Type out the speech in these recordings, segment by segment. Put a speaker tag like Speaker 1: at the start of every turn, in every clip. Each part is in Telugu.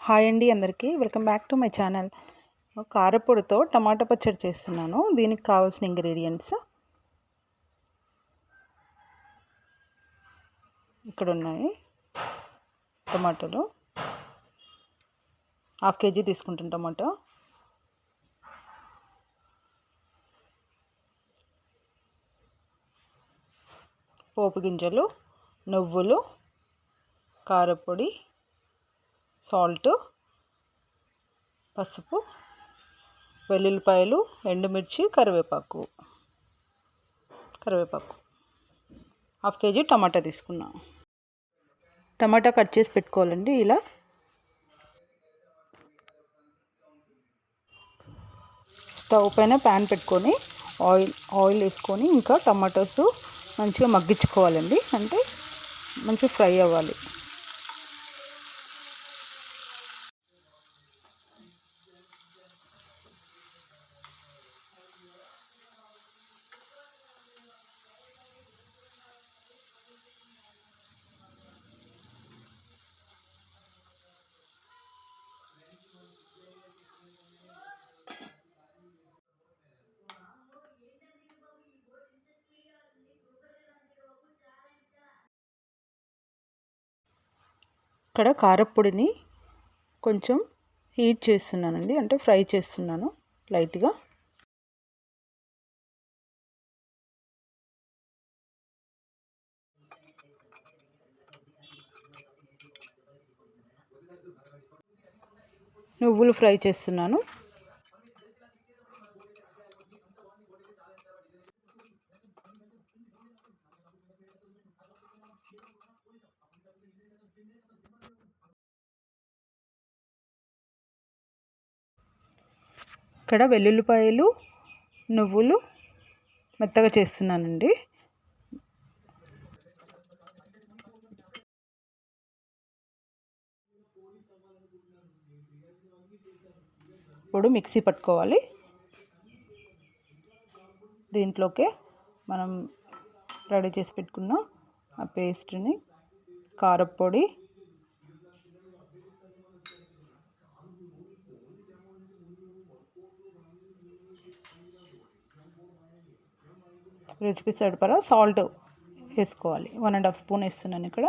Speaker 1: హాయ్ అండి అందరికీ welcome back to my channel. కారపొడితో టమాటా పచ్చడి చేస్తున్నాను. దీనికి కావాల్సిన ఇంగ్రీడియంట్స్ ఇక్కడ ఉన్నాయి. టమాటాలు ½ కేజీ తీసుకుంటాను. టమాటా, పోపు గింజలు, నువ్వులు, కారపొడి, సాల్ట్, పసుపు, వెల్లుల్లిపాయలు, ఎండుమిర్చి, కరివేపాకు ½ కేజీ టమాటా తీసుకున్నా. టమాటా కట్ చేసి పెట్టుకోవాలండి. ఇలా స్టవ్ పైన ప్యాన్ పెట్టుకొని ఆయిల్ వేసుకొని ఇంకా టమాటోస్ మంచిగా మగ్గించుకోవాలండి. అంటే మంచిగా ఫ్రై అవ్వాలి. ఇక్కడ కారపొడిని కొంచెం హీట్ చేస్తున్నానండి, అంటే ఫ్రై చేస్తున్నాను లైట్గా. నువ్వులు ఫ్రై చేస్తున్నాను. ఇక్కడ వెల్లుల్లిపాయలు, నువ్వులు మెత్తగా చేస్తున్నానండి. ఇప్పుడు మిక్సీ పట్టుకోవాలి. దీంట్లోకే మనం రెడీ చేసి పెట్టుకున్న ఆ పేస్ట్ని, కారపొడి, రుచికి సరిపడా సాల్ట్ వేసుకోవాలి. 1½ స్పూన్ వేస్తున్నాను ఇక్కడ.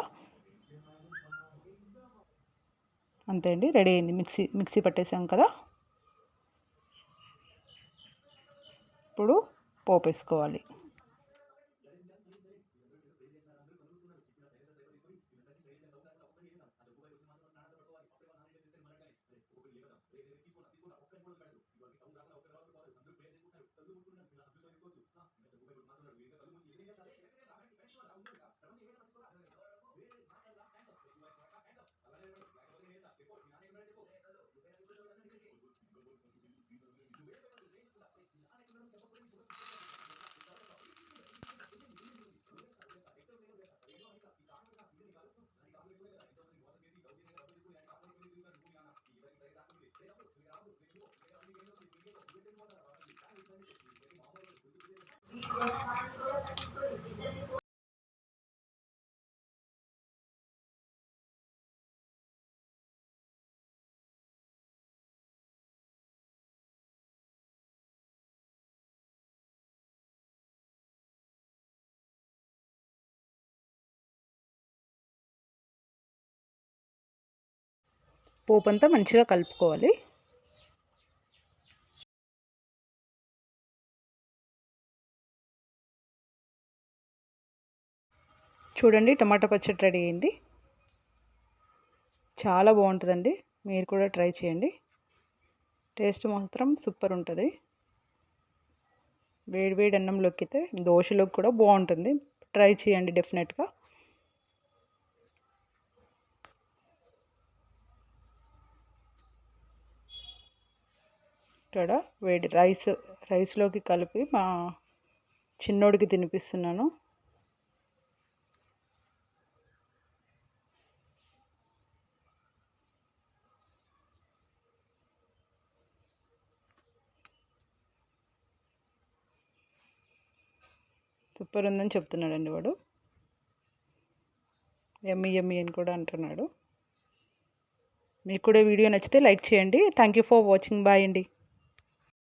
Speaker 1: అంతే అండి, రెడీ అయింది. మిక్సీ పట్టేసాం కదా. ఇప్పుడు పోపు వేసుకోవాలి. పోపు అంతా మంచిగా కలుపుకోవాలి. చూడండి, టమాటా పచ్చడి రెడీ అయింది. చాలా బాగుంటుందండి. మీరు కూడా ట్రై చేయండి. టేస్ట్ మాత్రం సూపర్ ఉంటుంది. వేడి అన్నంలోకి అయితే, దోశలోకి కూడా బాగుంటుంది. ట్రై చేయండి డెఫినెట్గా. ఇక్కడ వేడి రైస్లోకి కలిపి మా చిన్నోడికి తినిపిస్తున్నాను. సూపర్ ఉందని చెప్తున్నాడండి వాడు. యమ్మీ యమ్మీ అని కూడా అంటున్నాడు. మీకు కూడా వీడియో నచ్చితే లైక్ చేయండి. Thank you for watching. Bye అండి.